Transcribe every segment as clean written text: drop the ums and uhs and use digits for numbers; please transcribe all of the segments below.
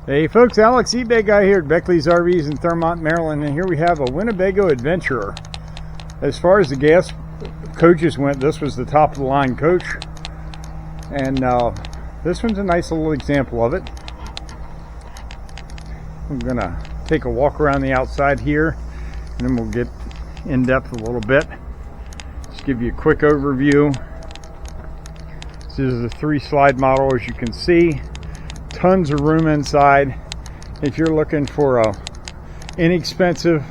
Hey folks, Alex eBay guy here at Beckleys RVs in Thurmont, Maryland, and here we have a Winnebago Adventuer. As far as the gas coaches went, this was the top of the line coach, and this one's a nice little example of it. I'm gonna take a walk around the outside here, and then we'll get in depth a little bit. Just give you a quick overview. This is a 3-slide model, as you can see. Tons of room inside. If you're looking for a inexpensive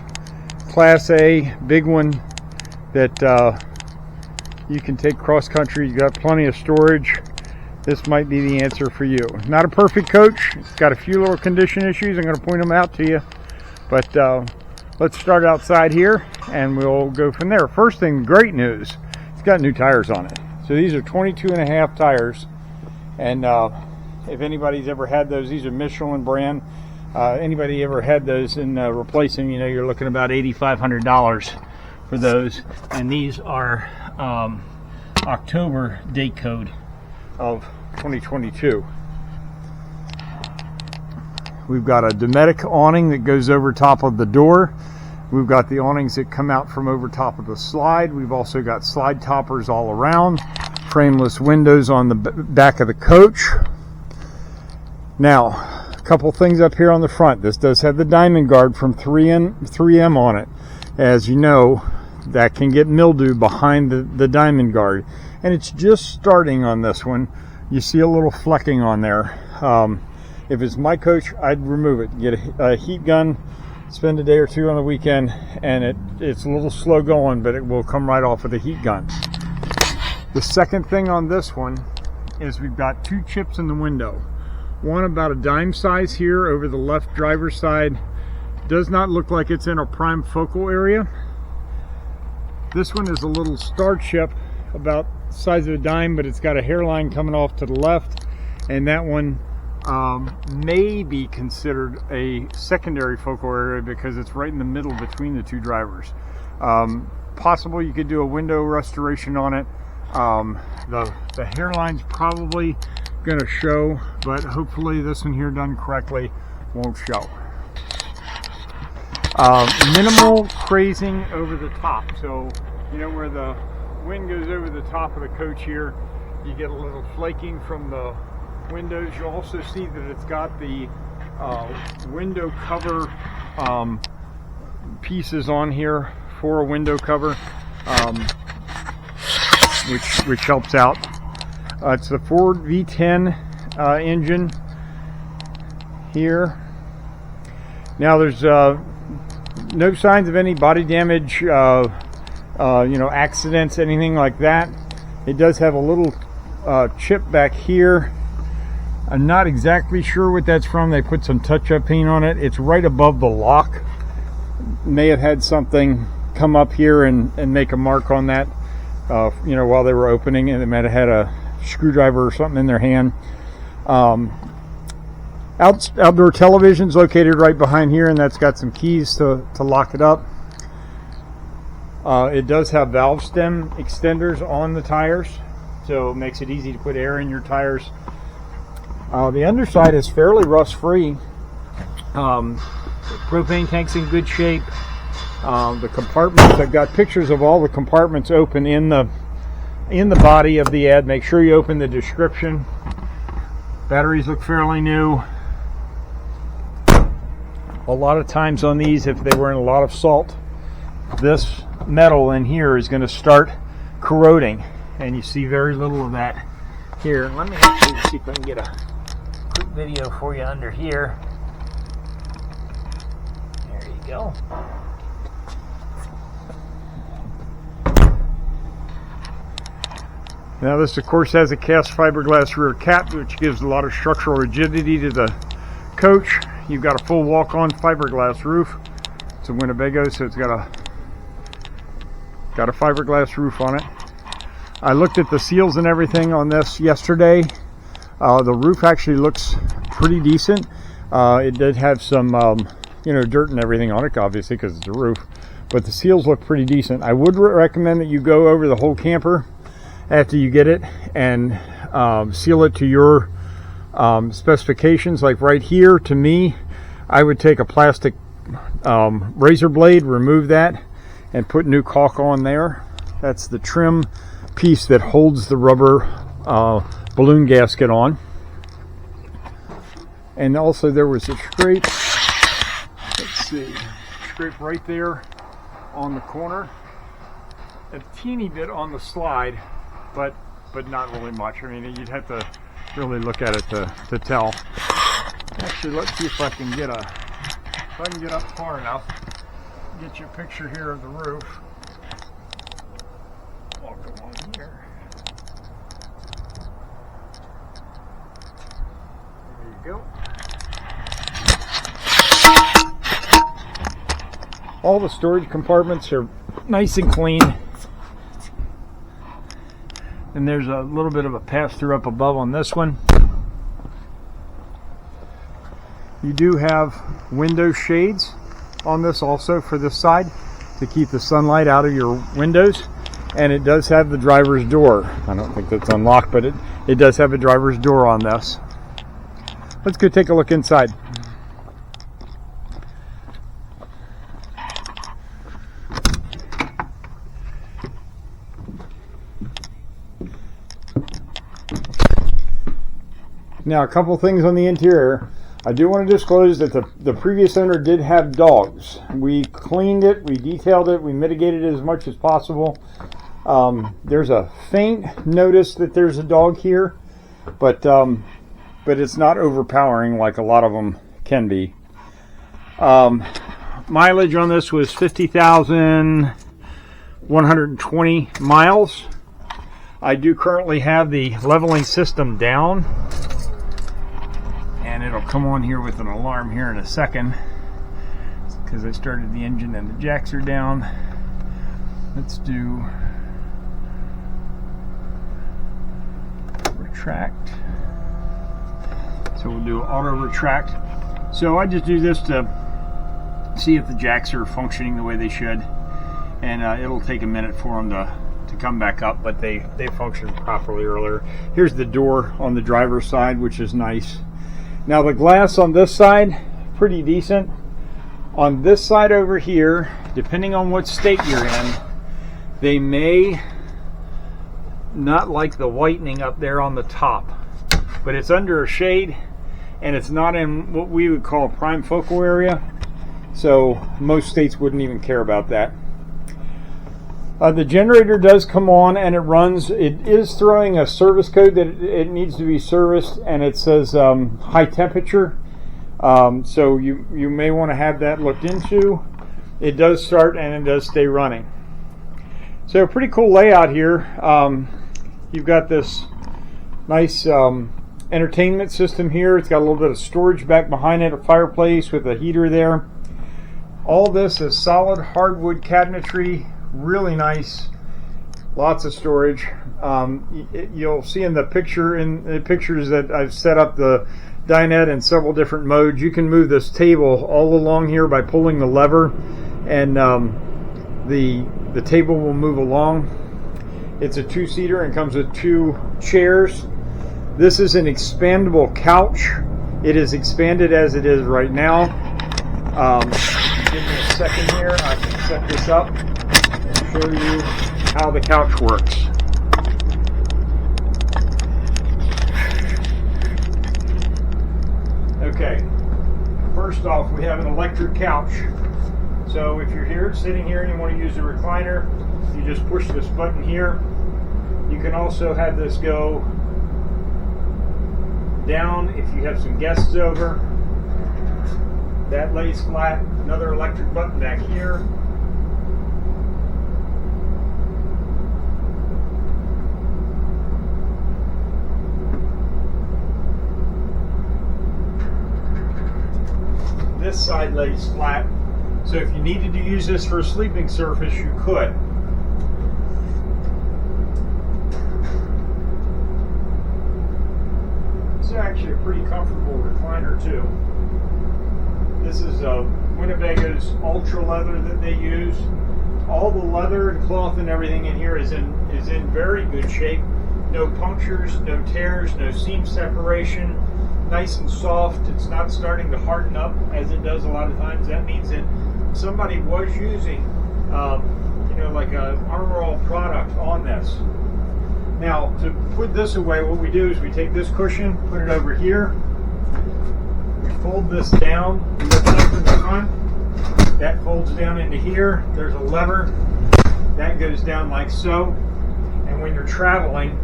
Class A big one that you can take cross country, you got plenty of storage, this might be the answer for you. Not a perfect coach. It's got a few little condition issues. I'm going to point them out to you, but let's start outside here and we'll go from there. First thing, great news, it's got new tires on it. So these are 22.5 tires, and if anybody's ever had those, these are Michelin brand. Anybody ever had those and replace them, you know you're looking about $8,500 for those. And these are October date code of 2022. We've got a Dometic awning that goes over top of the door. We've got the awnings that come out from over top of the slide. We've also got slide toppers all around. Frameless windows on the back of the coach. Now, a couple things up here on the front. This does have the diamond guard from 3M on it. As you know, that can get mildew behind the diamond guard. And it's just starting on this one. You see a little flecking on there. If it's my coach, I'd remove it. Get a heat gun, spend a day or two on the weekend, and it's a little slow going, but it will come right off with a heat gun. The second thing on this one is we've got 2 chips in the window. One about a dime size here over the left driver's side. Does not look like it's in a prime focal area. This one is a little star chip about the size of a dime, but it's got a hairline coming off to the left, and that one may be considered a secondary focal area because it's right in the middle between the 2 drivers. Possible you could do a window restoration on it. The hairline's probably gonna show, but hopefully this one here done correctly won't show. Minimal crazing over the top, so you know where the wind goes over the top of the coach here, you get a little flaking from the windows. You'll also see that it's got the window cover pieces on here for a window cover, which helps out. It's the Ford V10 engine here. Now there's no signs of any body damage, accidents, anything like that. It does have a little chip back here. I'm not exactly sure what that's from. They put some touch-up paint on it. It's right above the lock. May have had something come up here and make a mark on that, while they were opening, and they might have had a screwdriver or something in their hand. Outdoor television's located right behind here, and that's got some keys to lock it up. It does have valve stem extenders on the tires, so it makes it easy to put air in your tires. The underside is fairly rust-free. Propane tank's in good shape. The compartments, I've got pictures of all the compartments open in the body of the ad. Make sure you open the description. Batteries look fairly new. A lot of times on these, if they were in a lot of salt, this metal in here is going to start corroding, and you see very little of that here. Let me actually see if I can get a quick video for you under here. There you go. Now this of course has a cast fiberglass rear cap, which gives a lot of structural rigidity to the coach. You've got a full walk-on fiberglass roof. It's a Winnebago, so it's got a fiberglass roof on it. I looked at the seals and everything on this yesterday. The roof actually looks pretty decent. It did have some dirt and everything on it, obviously, because it's a roof, but the seals look pretty decent. I would recommend that you go over the whole camper after you get it and seal it to your specifications. Like right here, to me, I would take a plastic razor blade, remove that, and put new caulk on there. That's the trim piece that holds the rubber balloon gasket on. And also there was a scrape, let's see, scrape right there on the corner. A teeny bit on the slide, but not really much. I mean, you'd have to really look at it to tell. Actually, let's see if I can get up far enough. Get you a picture here of the roof. I'll go on here. There you go. All the storage compartments are nice and clean. And there's a little bit of a pass-through up above on this one. You do have window shades on this also for this side to keep the sunlight out of your windows. And it does have the driver's door. I don't think that's unlocked, but it does have a driver's door on this. Let's go take a look inside. Now, a couple things on the interior. I do want to disclose that the previous owner did have dogs. We cleaned it, we detailed it, we mitigated it as much as possible. There's a faint notice that there's a dog here, but it's not overpowering like a lot of them can be. Mileage on this was 50,120 miles. I do currently have the leveling system down. And it'll come on here with an alarm here in a second because I started the engine and the jacks are down. Let's do retract. So we'll do auto retract. So I just do this to see if the jacks are functioning the way they should, and it'll take a minute for them to come back up, but they functioned properly earlier. Here's the door on the driver's side, which is nice. Now the glass on this side, pretty decent. On this side over here, depending on what state you're in, they may not like the whitening up there on the top, but it's under a shade and it's not in what we would call a prime focal area, so most states wouldn't even care about that. The generator does come on and it runs. It is throwing a service code that it needs to be serviced, and it says high temperature. So you may want to have that looked into. It does start and it does stay running. So pretty cool layout here. You've got this nice entertainment system here. It's got a little bit of storage back behind it, a fireplace with a heater there. All this is solid hardwood cabinetry. Really nice, lots of storage. You'll see in the pictures that I've set up the dinette in several different modes. You can move this table all along here by pulling the lever, and the table will move along. It's a two-seater and comes with two chairs. This is an expandable couch. It is expanded as it is right now. Give me a second here. I can set this up and show you how the couch works. Okay, first off, we have an electric couch. So if you're here, sitting here, and you want to use a recliner, you just push this button here. You can also have this go down if you have some guests over. That lays flat. Another electric button back here. This side lays flat, so if you needed to use this for a sleeping surface, you could. It's actually a pretty comfortable recliner too. This is Winnebago's Ultra leather that they use. All the leather and cloth and everything in here is in very good shape. No punctures, no tears, no seam separation. nice and soft. It's not starting to harden up as it does a lot of times. That means that somebody was using, like a Armor All product on this. Now, to put this away, what we do is we take this cushion, put it over here, we fold this down, we lift it up in the front, that folds down into here, there's a lever, that goes down like so, and when you're traveling,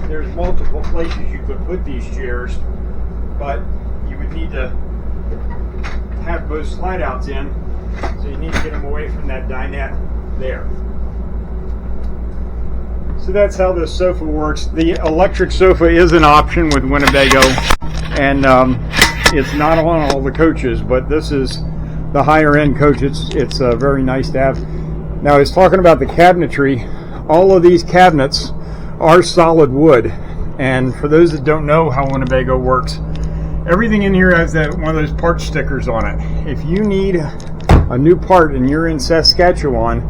there's multiple places you could put these chairs, but you would need to have both slide outs in, so you need to get them away from that dinette there. So that's how this sofa works. The electric sofa is an option with Winnebago, and it's not on all the coaches, but this is the higher end coach. It's very nice to have. Now, I was talking about the cabinetry. All of these cabinets are solid wood, and for those that don't know how Winnebago works, everything in here has one of those part stickers on it. If you need a new part and you're in Saskatchewan,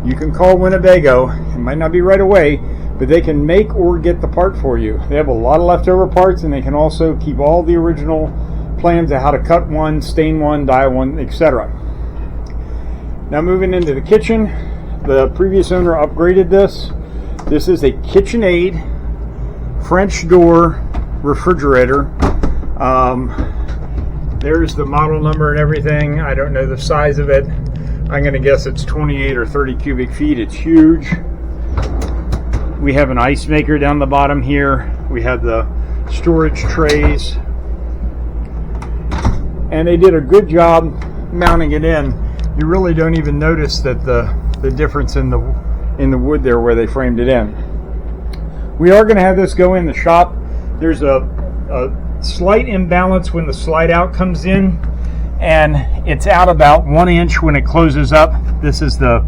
you can call Winnebago. It might not be right away, but they can make or get the part for you. They have a lot of leftover parts, and they can also keep all the original plans of how to cut one, stain one, dye one, etc. Now, moving into the kitchen, the previous owner upgraded this. This is a KitchenAid French door refrigerator. There's the model number and everything. I don't know the size of it. I'm going to guess it's 28 or 30 cubic feet. It's huge. We have an ice maker down the bottom here. We have the storage trays. And they did a good job mounting it in. You really don't even notice that the difference in the wood there where they framed it in. We are going to have this go in the shop. There's a slight imbalance when the slide out comes in, and it's out about 1 inch when it closes up. This is the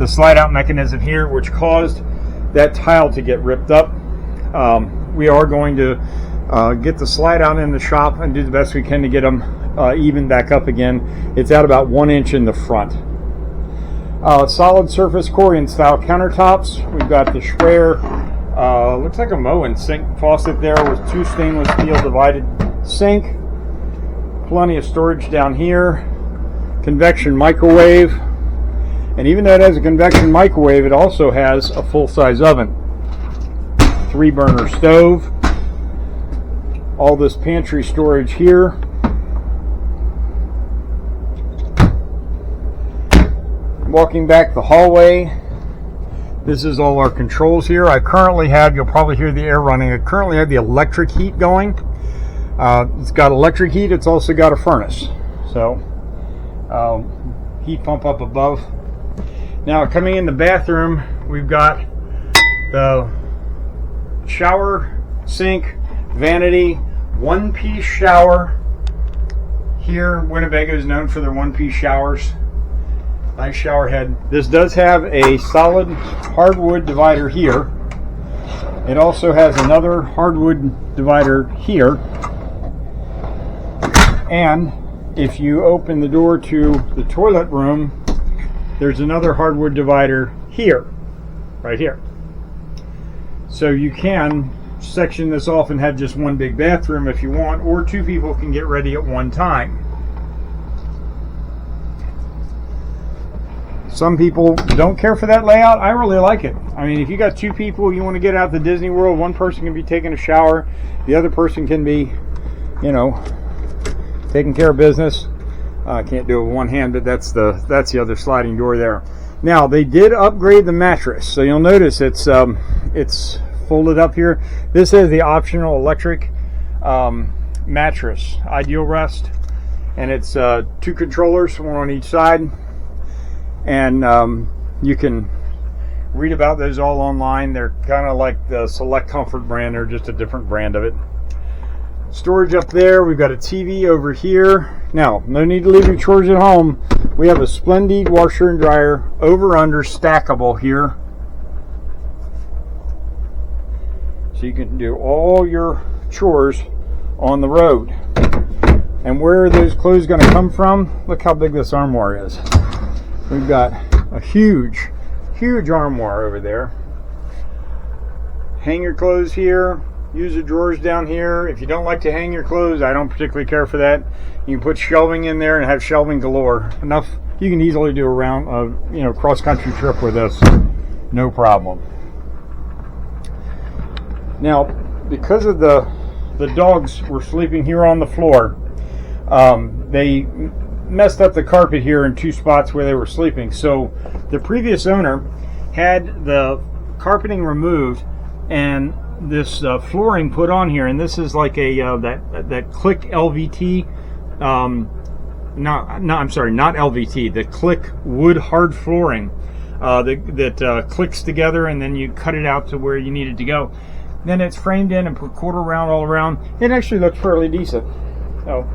slide out mechanism here, which caused that tile to get ripped up. We are going to get the slide out in the shop and do the best we can to get them even back up again. It's out about 1 inch in the front. Solid surface Corian style countertops. We've got the Schwer, looks like a Moen sink faucet there with 2 stainless steel divided sink. Plenty of storage down here. Convection microwave. And even though it has a convection microwave, it also has a full-size oven. 3-burner stove. All this pantry storage here. Walking back the hallway, this is all our controls here. I currently have, you'll probably hear the air running, I currently have the electric heat going. It's got electric heat, it's also got a furnace. So, heat pump up above. Now, coming in the bathroom, we've got the shower, sink, vanity, one-piece shower. Here, Winnebago is known for their one-piece showers. Nice shower head. This does have a solid hardwood divider here. It also has another hardwood divider here. And if you open the door to the toilet room, there's another hardwood divider here, right here. So you can section this off and have just one big bathroom if you want, or 2 people can get ready at one time. Some people don't care for that layout. I really like it. I mean, if you got 2 people, you want to get out to Disney World, one person can be taking a shower, the other person can be, taking care of business. I can't do it with one hand, but that's the other sliding door there. Now, they did upgrade the mattress, so you'll notice it's folded up here. This is the optional electric mattress, Ideal Rest, and it's 2 controllers, one on each side. And you can read about those all online. They're kind of like the Select Comfort brand. They're just a different brand of it. Storage up there. We've got a TV over here. Now, no need to leave your chores at home. We have a Splendid washer and dryer, over-under stackable here. So you can do all your chores on the road. And where are those clothes going to come from? Look how big this armoire is. We've got a huge, huge armoire over there. Hang your clothes here. use the drawers down here. If you don't like to hang your clothes, I don't particularly care for that. You can put shelving in there and have shelving galore. Enough, you can easily do a round of, cross-country trip with this. No problem. Now, because of the dogs were sleeping here on the floor, they messed up the carpet here in 2 spots where they were sleeping. So the previous owner had the carpeting removed and this flooring put on here, and this is like a that Click LVT, I'm sorry, not LVT, the Click wood hard flooring that clicks together, and then you cut it out to where you need it to go. Then it's framed in and put quarter round all around. It actually looks fairly decent. So,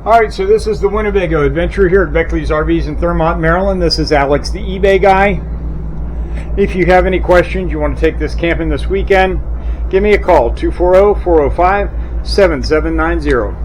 all right, so this is the Winnebago Adventuer here at Beckleys RVs in Thurmont, Maryland. This is Alex, the eBay guy. If you have any questions, you want to take this camping this weekend, give me a call, 240-405-7790.